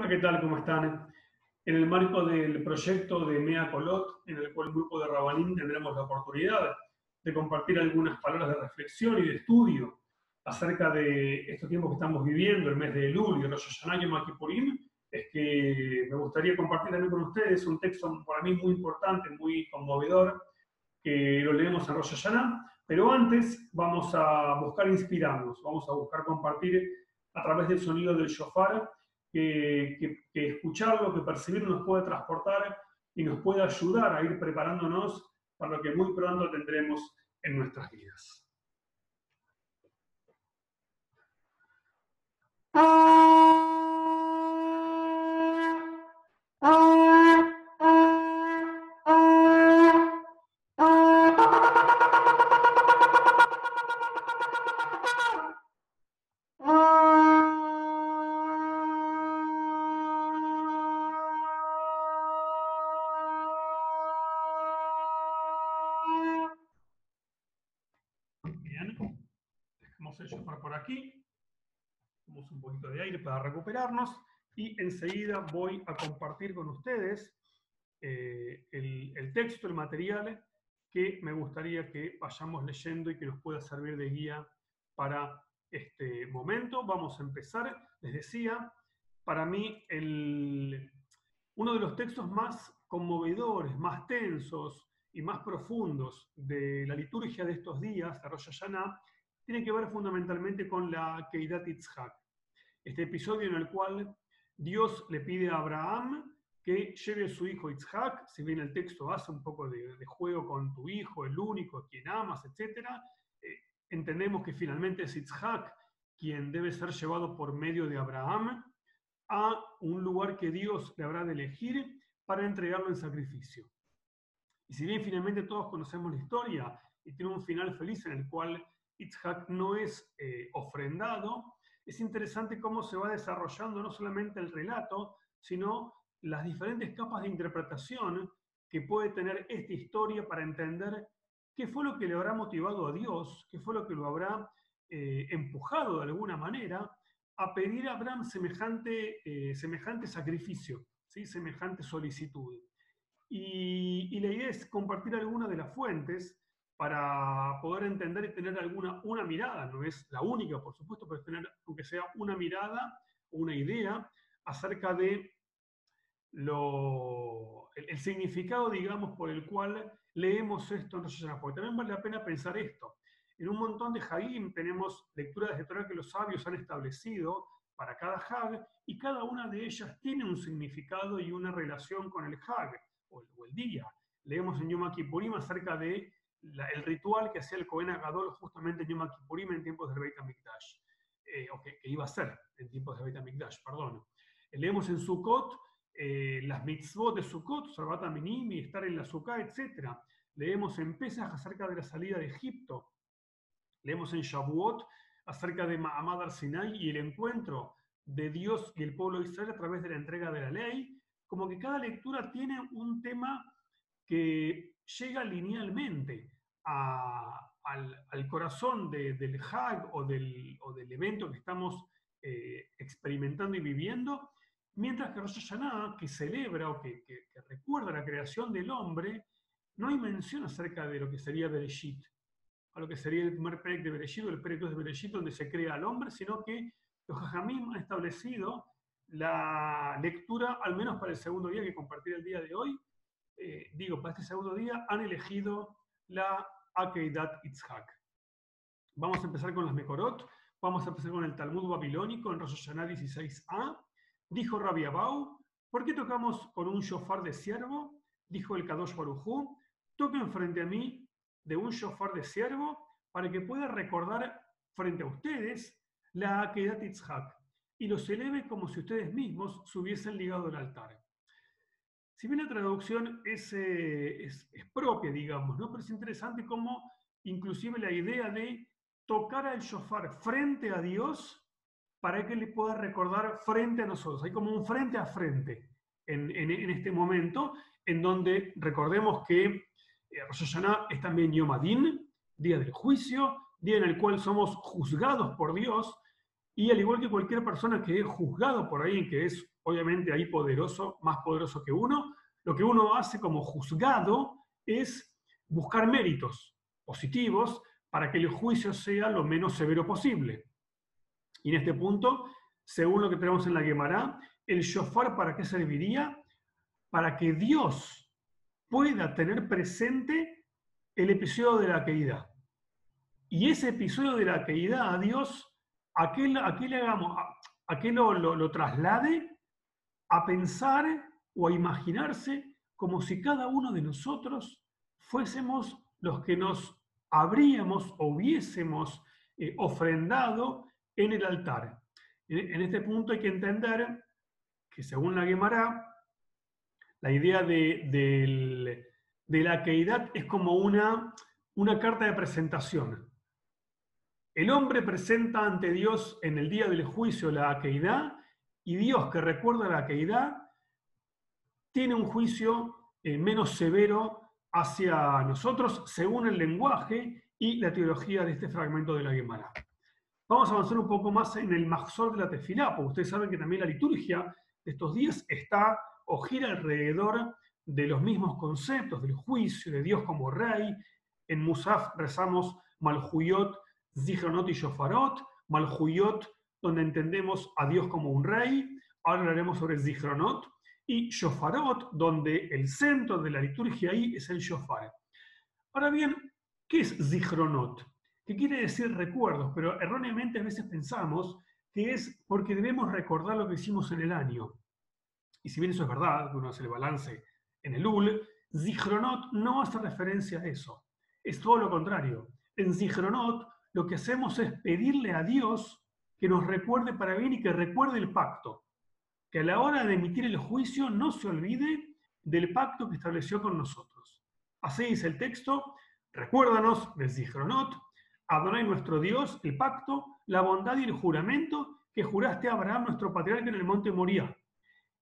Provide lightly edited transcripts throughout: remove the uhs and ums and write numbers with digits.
Hola, ¿qué tal? ¿Cómo están? En el marco del proyecto de Mea Kolot, en el cual el grupo de Rabanim tendremos la oportunidad de compartir algunas palabras de reflexión y de estudio acerca de estos tiempos que estamos viviendo, el mes de Elul y Rosh Hashanah y Yom Kippurim, es que me gustaría compartir también con ustedes un texto para mí muy importante, muy conmovedor, que lo leemos en Rosh Hashanah, pero antes vamos a buscar inspirarnos, vamos a buscar compartir a través del sonido del shofar, que escucharlo, que percibirlo nos puede transportar y nos puede ayudar a ir preparándonos para lo que muy pronto tendremos en nuestras vidas. Bien, dejamos el shofar por aquí, tomamos un poquito de aire para recuperarnos y enseguida voy a compartir con ustedes el texto, el material que me gustaría que vayamos leyendo y que nos pueda servir de guía para este momento. Vamos a empezar. Les decía, para mí uno de los textos más conmovedores, más tensos y más profundos de la liturgia de estos días, de Rosh Hashanah, tiene que ver fundamentalmente con la Akeidat Yitzhak. Este episodio en el cual Dios le pide a Abraham que lleve a su hijo Yitzhak, si bien el texto hace un poco de juego con tu hijo, el único, a quien amas, etc., entendemos que finalmente es Yitzhak quien debe ser llevado por medio de Abraham a un lugar que Dios le habrá de elegir para entregarlo en sacrificio. Y si bien finalmente todos conocemos la historia y tiene un final feliz en el cual Yitzhak no es ofrendado, es interesante cómo se va desarrollando no solamente el relato, sino las diferentes capas de interpretación que puede tener esta historia para entender qué fue lo que le habrá motivado a Dios, qué fue lo que lo habrá empujado de alguna manera a pedir a Abraham semejante sacrificio, ¿sí? Semejante solicitud. Y la idea es compartir algunas de las fuentes para poder entender y tener una mirada, no es la única, por supuesto, pero tener, aunque sea una mirada, una idea acerca de el significado, digamos, por el cual leemos esto en Rosh Hashanah. Porque también vale la pena pensar esto. En un montón de Hagim tenemos lecturas de Torah que los sabios han establecido para cada Hag, y cada una de ellas tiene un significado y una relación con el Hag, o el día. Leemos en Yom Kippurim acerca de el ritual que hacía el Kohen Gadol justamente en Yom Kippurim en tiempos del Beit HaMikdash, o que iba a ser en tiempos del Beit HaMikdash, perdón. Leemos en Sukkot las mitzvot de Sukkot, Sarbat HaMinim y estar en la Sukkah, etc. Leemos en Pesach acerca de la salida de Egipto. Leemos en Shavuot acerca de Ma'amad Ar-Sinai y el encuentro de Dios y el pueblo de Israel a través de la entrega de la ley. Como que cada lectura tiene un tema que llega linealmente al corazón del Hag o del evento que estamos experimentando y viviendo, mientras que Rosh Hashanah, que celebra o que recuerda la creación del hombre, no hay mención acerca de lo que sería Bereshit, a lo que sería el primer Perek de Bereshit o el Perek 2 de Bereshit, donde se crea al hombre, sino que los Jajamim han establecido la lectura, al menos para el segundo día que compartiré el día de hoy, para este segundo día, han elegido la Akeidat Yitzhak. Vamos a empezar con las Mekorot, vamos a empezar con el Talmud babilónico en Rosh Hashanah 16a. Dijo Rabbi Abau, ¿por qué tocamos con un shofar de ciervo? Dijo el Kadosh Baruj Hu, toquen frente a mí de un shofar de ciervo para que pueda recordar frente a ustedes la Akeidat Yitzhak y los eleve como si ustedes mismos se hubiesen ligado al altar. Si bien la traducción es propia, digamos, ¿no? Pero es interesante cómo inclusive la idea de tocar al shofar frente a Dios para que le pueda recordar frente a nosotros. Hay como un frente a frente en este momento, en donde recordemos que Rosh Hashanah es también Yom Adin, día del juicio, día en el cual somos juzgados por Dios, y al igual que cualquier persona que es juzgado por alguien que es obviamente ahí poderoso, más poderoso que uno, lo que uno hace como juzgado es buscar méritos positivos para que el juicio sea lo menos severo posible. Y en este punto, según lo que tenemos en la Guemará, el shofar, ¿para qué serviría? Para que Dios pueda tener presente el episodio de la caída. Y ese episodio de la caída a Dios, ¿a qué le hagamos? ¿A qué lo traslade? A pensar o a imaginarse como si cada uno de nosotros fuésemos los que nos habríamos o hubiésemos ofrendado en el altar. En este punto hay que entender que según la Guemará, la idea de la caída es como una carta de presentación. El hombre presenta ante Dios en el día del juicio la akeidá, y Dios, que recuerda la akeidá, tiene un juicio menos severo hacia nosotros según el lenguaje y la teología de este fragmento de la Guemará. Vamos a avanzar un poco más en el Mahzor de la Tefilá, porque ustedes saben que también la liturgia de estos días está o gira alrededor de los mismos conceptos, del juicio, de Dios como rey. En Musaf rezamos Malhuyot, Zichronot y Shofarot. Malhuyot, donde entendemos a Dios como un rey. Ahora hablaremos sobre Zichronot. Y Shofarot, donde el centro de la liturgia ahí es el Shofar. Ahora bien, ¿qué es Zichronot? Que quiere decir recuerdos, pero erróneamente a veces pensamos que es porque debemos recordar lo que hicimos en el año. Y si bien eso es verdad, uno hace el balance en el UL, Zichronot no hace referencia a eso. Es todo lo contrario. En Zichronot lo que hacemos es pedirle a Dios que nos recuerde para bien y que recuerde el pacto. Que a la hora de emitir el juicio no se olvide del pacto que estableció con nosotros. Así dice el texto: recuérdanos, del Zichronot, Adonai nuestro Dios, el pacto, la bondad y el juramento que juraste a Abraham nuestro patriarca en el monte Moriah,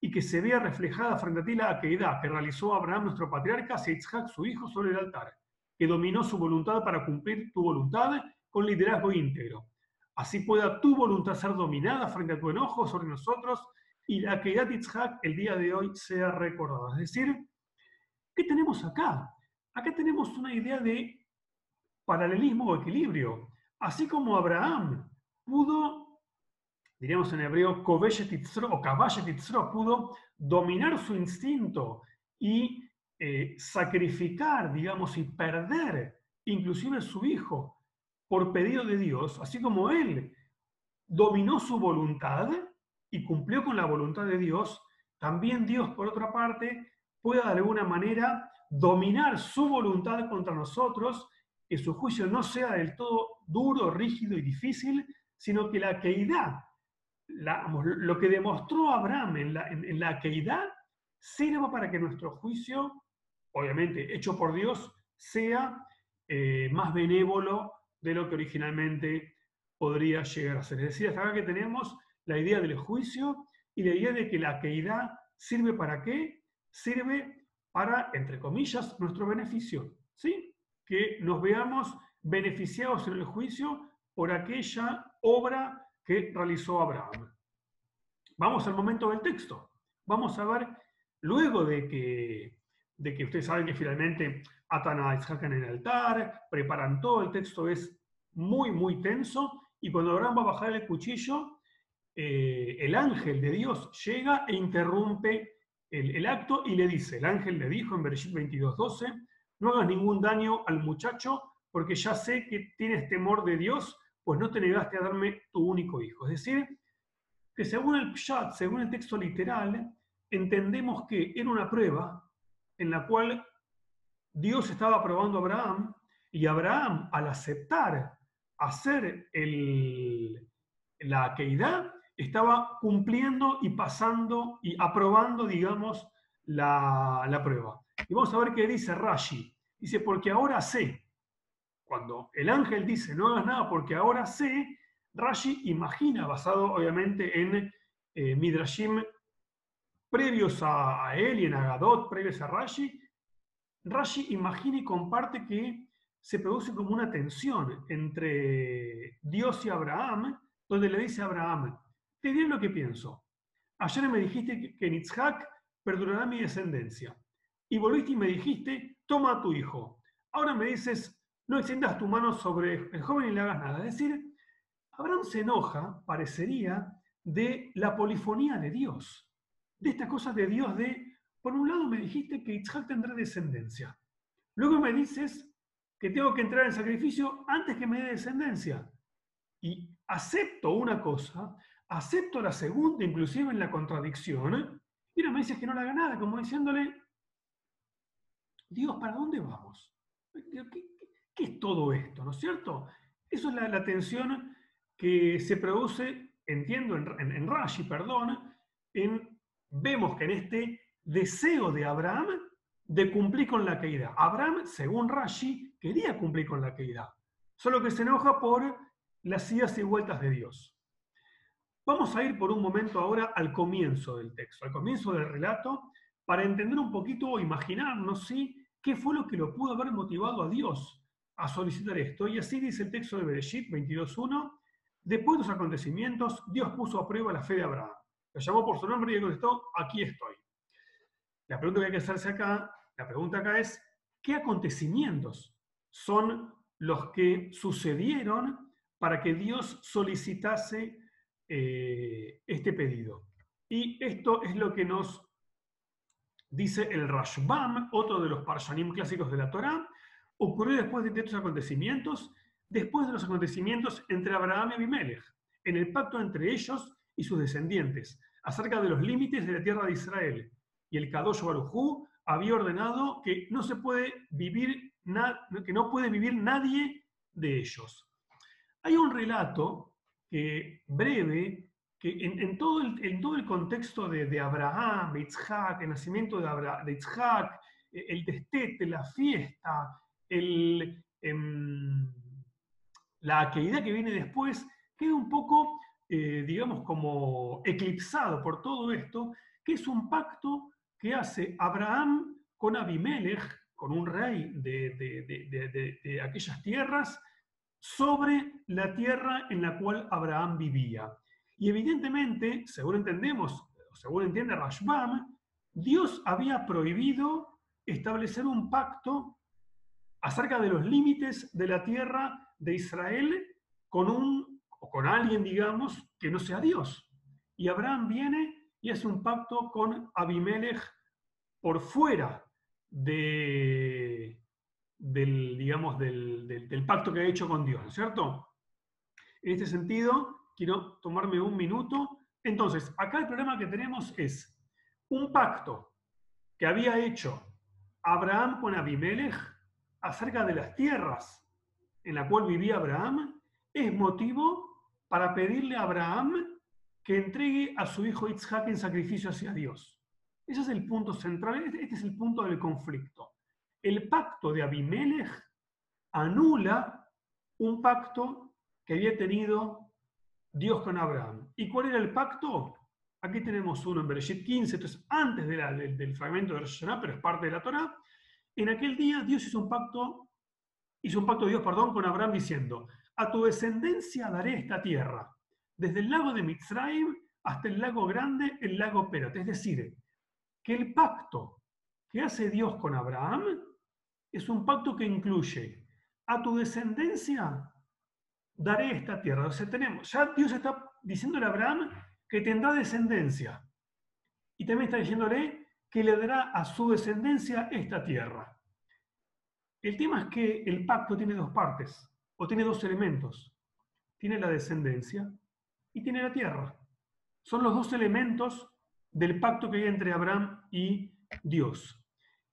y que se vea reflejada frente a ti la akeidá que realizó Abraham nuestro patriarca hacia Isaac su hijo sobre el altar, que dominó su voluntad para cumplir tu voluntad con liderazgo íntegro. Así pueda tu voluntad ser dominada frente a tu enojo sobre nosotros y la akeidá de Isaac el día de hoy sea recordada. Es decir, ¿qué tenemos acá? Acá tenemos una idea de paralelismo o equilibrio. Así como Abraham pudo, diríamos en hebreo, pudo dominar su instinto y sacrificar, digamos, y perder inclusive su hijo por pedido de Dios, así como él dominó su voluntad y cumplió con la voluntad de Dios, también Dios, por otra parte, puede de alguna manera dominar su voluntad contra nosotros, que su juicio no sea del todo duro, rígido y difícil, sino que la akeidá, lo que demostró Abraham en la akeidá, sirva para que nuestro juicio, obviamente hecho por Dios, sea más benévolo de lo que originalmente podría llegar a ser. Es decir, hasta acá que tenemos la idea del juicio y la idea de que la akeidá sirve para qué? Sirve para, entre comillas, nuestro beneficio, ¿sí? Que nos veamos beneficiados en el juicio por aquella obra que realizó Abraham. Vamos al momento del texto. Vamos a ver, luego de que ustedes saben que finalmente atan a Isaac en el altar, preparan todo, el texto es muy, muy tenso, y cuando Abraham va a bajar el cuchillo, el ángel de Dios llega e interrumpe el acto y le dice, el ángel le dijo en Bereshit 22:12, no hagas ningún daño al muchacho porque ya sé que tienes temor de Dios, pues no te negaste a darme tu único hijo. Es decir, que según el Pshat, según el texto literal, entendemos que era una prueba en la cual Dios estaba probando a Abraham, y Abraham, al aceptar hacer la akeidá, estaba cumpliendo y pasando y aprobando, digamos, la prueba. Y vamos a ver qué dice Rashi. Dice, porque ahora sé. Cuando el ángel dice, no hagas nada porque ahora sé, Rashi imagina, basado obviamente en Midrashim previos a él y en Agadot, previos a Rashi, Rashi imagina y comparte que se produce como una tensión entre Dios y Abraham, donde le dice a Abraham, te diré lo que pienso. Ayer me dijiste que en Itzhak perdurará mi descendencia. Y volviste y me dijiste, toma a tu hijo. Ahora me dices, no extiendas tu mano sobre el joven y le hagas nada. Es decir, Abraham se enoja, parecería, de la polifonía de Dios. De esta cosa de Dios de, por un lado me dijiste que Itzhak tendrá descendencia. Luego me dices que tengo que entrar en sacrificio antes que me dé descendencia. Y acepto una cosa, acepto la segunda, inclusive en la contradicción, y ahora me dices que no le haga nada, como diciéndole, Dios, ¿para dónde vamos? ¿Qué es todo esto? ¿No es cierto? Eso es la tensión que se produce, entiendo, en Rashi, perdón, vemos que en este deseo de Abraham de cumplir con la caída. Abraham, según Rashi, quería cumplir con la caída, solo que se enoja por las idas y vueltas de Dios. Vamos a ir por un momento ahora al comienzo del texto, al comienzo del relato, para entender un poquito o imaginarnos, ¿sí?, qué fue lo que lo pudo haber motivado a Dios a solicitar esto. Y así dice el texto de Bereshit 22.1, después de los acontecimientos, Dios puso a prueba la fe de Abraham. Lo llamó por su nombre y le contestó, aquí estoy. La pregunta que hay que hacerse acá, la pregunta acá es, ¿qué acontecimientos son los que sucedieron para que Dios solicitase este pedido? Y esto es lo que nos dice el Rashbam, otro de los Parshanim clásicos de la Torá. Ocurrió después de estos acontecimientos, después de los acontecimientos entre Abraham y Abimelech, en el pacto entre ellos y sus descendientes, acerca de los límites de la tierra de Israel. Y el Kadosh Baruj Hu había ordenado que no puede vivir nadie de ellos. Hay un relato breve que en todo el contexto de Abraham, de Itzhak, el nacimiento de Itzhak, el destete, la fiesta, la akeidá que viene después, queda un poco, digamos, como eclipsado por todo esto, que es un pacto que hace Abraham con Abimelech, con un rey de aquellas tierras, sobre la tierra en la cual Abraham vivía. Y evidentemente, según entendemos, según entiende Rashbam, Dios había prohibido establecer un pacto acerca de los límites de la tierra de Israel con alguien, digamos, que no sea Dios. Y Abraham viene y hace un pacto con Abimelech por fuera del pacto que ha hecho con Dios, ¿cierto? En este sentido, quiero tomarme un minuto. Entonces, acá el problema que tenemos es un pacto que había hecho Abraham con Abimelech acerca de las tierras en la cual vivía Abraham, es motivo para pedirle a Abraham que entregue a su hijo Itzhak en sacrificio hacia Dios. Ese es el punto central, este es el punto del conflicto. El pacto de Abimelech anula un pacto que había tenido Dios con Abraham. ¿Y cuál era el pacto? Aquí tenemos uno en Bereshit 15, entonces antes del fragmento de Rosh Hashanah, pero es parte de la Torá. En aquel día Dios hizo un pacto Dios, con Abraham diciendo, a tu descendencia daré esta tierra, desde el lago de Mitzrayim hasta el lago grande, el lago Perat. Es decir, que el pacto que hace Dios con Abraham es un pacto que incluye a tu descendencia daré esta tierra. O sea, ya Dios está diciéndole a Abraham que tendrá descendencia. Y también está diciéndole que le dará a su descendencia esta tierra. El tema es que el pacto tiene dos partes, o tiene dos elementos. Tiene la descendencia y tiene la tierra. Son los dos elementos del pacto que hay entre Abraham y Dios.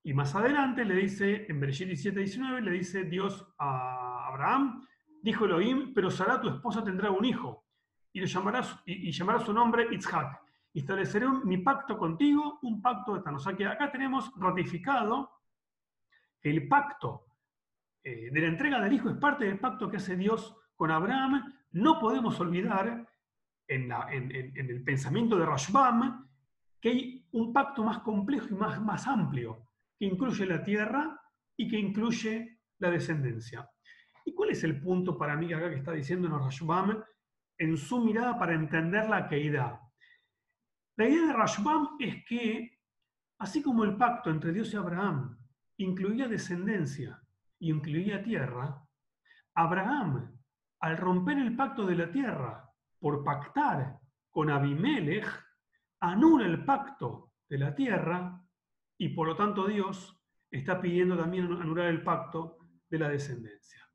Y más adelante le dice, en Bereshit 17:19, le dice Dios a Abraham, dijo Elohim, pero Sará, tu esposa, tendrá un hijo, y llamará su nombre Itzhak. Y estableceré mi pacto contigo, un pacto eterno. O sea que acá tenemos ratificado que el pacto de la entrega del hijo es parte del pacto que hace Dios con Abraham. No podemos olvidar en el pensamiento de Rashbam que hay un pacto más complejo y más amplio, que incluye la tierra y que incluye la descendencia. ¿Y cuál es el punto para mí acá que está diciéndonos Rashbam? en su mirada para entender la Keidá. La idea de Rashbam es que, así como el pacto entre Dios y Abraham incluía descendencia y incluía tierra, Abraham, al romper el pacto de la tierra por pactar con Abimelech, anula el pacto de la tierra y por lo tanto Dios está pidiendo también anular el pacto de la descendencia.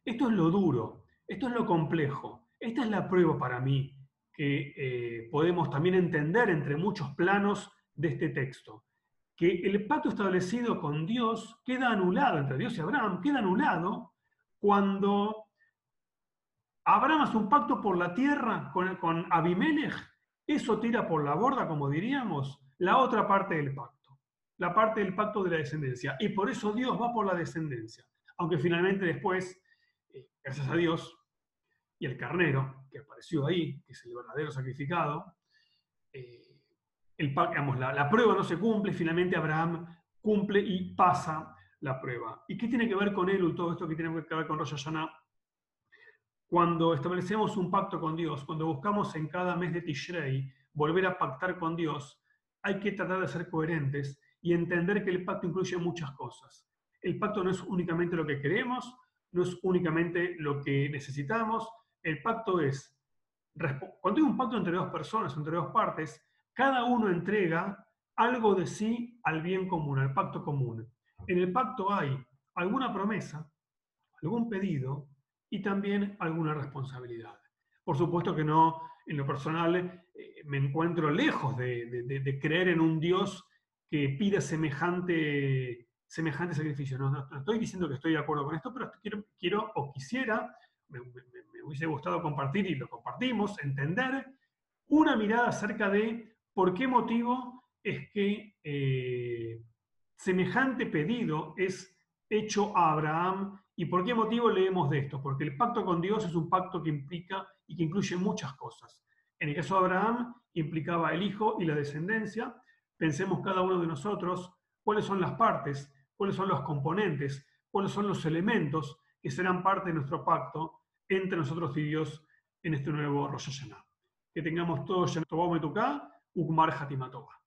Esto es lo duro, esto es lo complejo, esta es la prueba para mí que podemos también entender entre muchos planos de este texto, que el pacto establecido con Dios queda anulado, entre Dios y Abraham, queda anulado cuando Abraham hace un pacto por la tierra con Abimelech, eso tira por la borda, como diríamos, la otra parte del pacto, la parte del pacto de la descendencia, y por eso Dios va por la descendencia, aunque finalmente después, gracias a Dios, y el carnero, que apareció ahí, que es el verdadero sacrificado, la prueba no se cumple, finalmente Abraham cumple y pasa la prueba. ¿Y qué tiene que ver con Elul, todo esto que tiene que ver con Rosh Hashanah? Cuando establecemos un pacto con Dios, cuando buscamos en cada mes de Tishrei volver a pactar con Dios, hay que tratar de ser coherentes y entender que el pacto incluye muchas cosas. El pacto no es únicamente lo que queremos, no es únicamente lo que necesitamos, el pacto es, cuando hay un pacto entre dos personas, entre dos partes, cada uno entrega algo de sí al bien común, al pacto común. En el pacto hay alguna promesa, algún pedido y también alguna responsabilidad. Por supuesto que no, en lo personal, me encuentro lejos de creer en un Dios que pida semejante sacrificio. No estoy diciendo que estoy de acuerdo con esto, pero quiero o quisiera, me hubiese gustado compartir y lo compartimos, entender una mirada acerca de por qué motivo es que semejante pedido es hecho a Abraham y por qué motivo leemos de esto. Porque el pacto con Dios es un pacto que implica y que incluye muchas cosas. En el caso de Abraham implicaba el hijo y la descendencia. Pensemos cada uno de nosotros cuáles son las partes, cuáles son los componentes, cuáles son los elementos que serán parte de nuestro pacto entre nosotros y Dios en este nuevo Rosh Hashanah. Que tengamos todos Shem Tovah U'Metukah, Ugmar Hatimat Tovah.